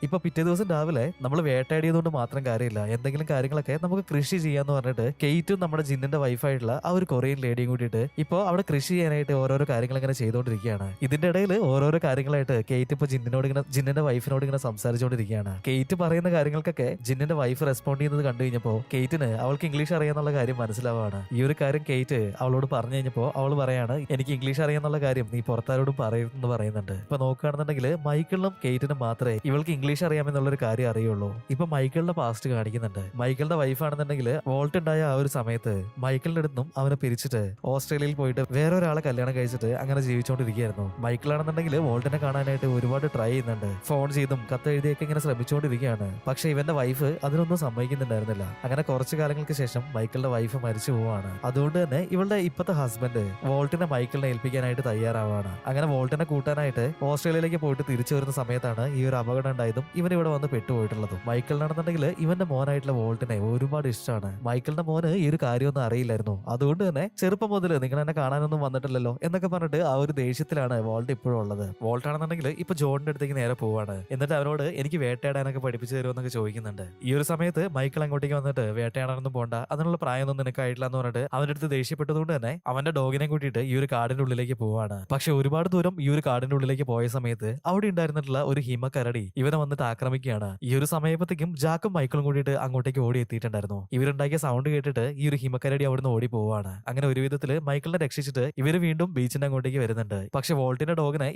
ഇപ്പൊ പിറ്റേ ദിവസം രാവിലെ നമ്മൾ വേട്ടയാടിയതുകൊണ്ട് മാത്രം കാര്യമില്ല, എന്തെങ്കിലും കാര്യങ്ങളൊക്കെ നമുക്ക് കൃഷി ചെയ്യാന്ന് പറഞ്ഞിട്ട് കെയ്റ്റും നമ്മുടെ ജിന്നിന്റെ വൈഫായിട്ടുള്ള ആ ഒരു കൊറിയൻ ലേഡിയും കൂട്ടിയിട്ട് ഇപ്പൊ അവിടെ കൃഷി ചെയ്യാനായിട്ട് ഓരോരോ കാര്യങ്ങൾ ഇങ്ങനെ ചെയ്തുകൊണ്ടിരിക്കുകയാണ്. ഇതിന്റെ ഇടയിൽ ഓരോരോ കാര്യങ്ങളായിട്ട് കെയ്റ്റ് ഇപ്പൊ ജിന്നിന്റെ വൈഫിനോട് ഇങ്ങനെ സംസാരിച്ചുകൊണ്ടിരിക്കുകയാണ്. കെയ്റ്റ് പറയുന്ന കാര്യങ്ങൾക്കൊക്കെ ജിന്നിന്റെ വൈഫ് റെസ്പോണ്ട് ചെയ്യുന്നത് കണ്ടു കഴിഞ്ഞപ്പോ കെയ്റ്റിന് അവൾക്ക് ഇംഗ്ലീഷ് അറിയാന്നുള്ള കാര്യം മനസ്സിലാവാണ്. ഈ ഒരു കാര്യം കെയ്റ്റ് അവളോട് പറഞ്ഞു കഴിഞ്ഞപ്പോ അവൾ പറയാണ്, എനിക്ക് ഇംഗ്ലീഷ് അറിയാന്നുള്ള കാര്യം നീ പുറത്താരോടും പറയരുതെന്ന് പറയുന്നുണ്ട്. ഇപ്പൊ നോക്കുകയാണെന്നുണ്ടെങ്കിൽ മൈക്കിളിനും കെയ്റ്റിനും മാത്രമേ ഇവൾക്ക് ഇംഗ്ലീഷ് അറിയാമെന്നുള്ളൊരു കാര്യം അറിയുള്ളൂ. ഇപ്പൊ മൈക്കിളിന്റെ പാസ്റ്റ് കാണിക്കുന്നുണ്ട്. മൈക്കിളിന്റെ വൈഫാണെന്നുണ്ടെങ്കിൽ വോൾട്ട് ഉണ്ടായ ആ ഒരു സമയത്ത് മൈക്കിളിന്റെ അടുത്തും അവനെ പിരിച്ചിട്ട് ഓസ്ട്രേലിയയിൽ പോയിട്ട് വേറെ ഒരാളെ കല്യാണം കഴിച്ചിട്ട് അങ്ങനെ ജീവിച്ചുകൊണ്ടിരിക്കുകയായിരുന്നു. മൈക്കിളാണെന്നുണ്ടെങ്കിൽ വോൾട്ടിനെ കാണാനായിട്ട് ഒരുപാട് ട്രൈ ചെയ്യുന്നുണ്ട്. ഫോൺ ചെയ്തും കത്തെഴുതിയൊക്കെ ഇങ്ങനെ ശ്രമിച്ചുകൊണ്ടിരിക്കുകയാണ്. പക്ഷെ ഇവന്റെ വൈഫ് അതിനൊന്നും സമ്മതിക്കുന്നുണ്ടായിരുന്നില്ല. അങ്ങനെ കുറച്ചു കാലങ്ങൾക്ക് ശേഷം മൈക്കിളിന്റെ വൈഫ് മരിച്ചു പോവാണ്. അതുകൊണ്ട് തന്നെ ഇവളുടെ ഇപ്പത്തെ ഹസ്ബൻഡ് വോൾട്ടിനെ മൈക്കിളിനെ ഏൽപ്പിക്കാനായിട്ട് തയ്യാറാവാണ്. അങ്ങനെ വോൾട്ടിനെ കൂട്ടാനായിട്ട് ഓസ്ട്രേലിയയിലേക്ക് പോയിട്ട് തിരിച്ചു വരുന്ന സമയത്താണ് ഈ ഒരു അപകടം ഉണ്ടായതും ഇവൻ ഇവിടെ വന്ന് പെട്ടുപോയിട്ടുള്ളതും. മൈക്കിളിനാണെന്നുണ്ടെങ്കിൽ ഇവന്റെ മോനായിട്ടുള്ള വോൾട്ടിനെ ഒരുപാട് ഇഷ്ടമാണ്. മൈക്കിളിന്റെ മോന് ഈ ഒരു കാര്യമൊന്നും അറിയില്ലായിരുന്നു. അതുകൊണ്ട് തന്നെ ചെറുപ്പം മുതൽ നിങ്ങൾ എന്നെ കാണാനൊന്നും വന്നിട്ടില്ലല്ലോ എന്നൊക്കെ പറഞ്ഞിട്ട് ആ ഒരു ദേഷ്യത്തിലാണ് വോൾട്ട് ഇപ്പോഴും ഉള്ളത്. വോൾട്ട് ആണെന്നുണ്ടെങ്കിൽ ഇപ്പൊ ജോണിന്റെ അടുത്തേക്ക് നേരെ പോവാണ്. എന്നിട്ട് അവനോട് എനിക്ക് വേട്ടയാടാനൊക്കെ പഠിപ്പിച്ചു തരുമെന്നൊക്കെ ചോദിക്കുന്നുണ്ട്. ഈ ഒരു സമയത്ത് മൈക്കിൾ അങ്ങോട്ടേക്ക് വന്നിട്ട് വേട്ടയാടാനൊന്നും പോണ്ട, അതിനുള്ള പ്രായമൊന്നും നിനക്കായിട്ടില്ല എന്ന് പറഞ്ഞിട്ട് അവന്റെ അടുത്ത് ദേഷ്യപ്പെട്ടതുകൊണ്ട് തന്നെ അവന്റെ ഡോഗിനെ കൂട്ടിയിട്ട് ഈ ഒരു കാടിന്റെ ഉള്ളിലേക്ക് പോവാണ്. പക്ഷെ ഒരുപാട് ദൂരം ഈ ഒരു കാടിന്റെ ഉള്ളിലേക്ക് പോയ സമയത്ത് അവിടെ ഉണ്ടായിരുന്നിട്ടുള്ള ഒരു ഹിമക്കരടി ഇവനെ വന്നിട്ട് ആക്രമിക്കുകയാണ്. ഈ ഒരു സമയത്തേക്കും ജാക്കും മൈക്കിളും കൂടിയിട്ട് അങ്ങോട്ടേക്ക് ഓടി എത്തിയിട്ടുണ്ടായിരുന്നു. ഇവരുണ്ടാക്കിയ സൗണ്ട് കേട്ടിട്ട് ഈ ഒരു ഹിമക്കരടി അവിടുന്ന് ഓടി പോവാണ്. അങ്ങനെ ഒരു വിധത്തില് മൈക്കിളിനെ രക്ഷിച്ചിട്ട് ഇവര് വീണ്ടും ബീച്ചിന്റെ അങ്ങോട്ടേക്ക് വരുന്നുണ്ട്. പക്ഷെ വോൾട്ടിന്റെ ഡോഗിനെ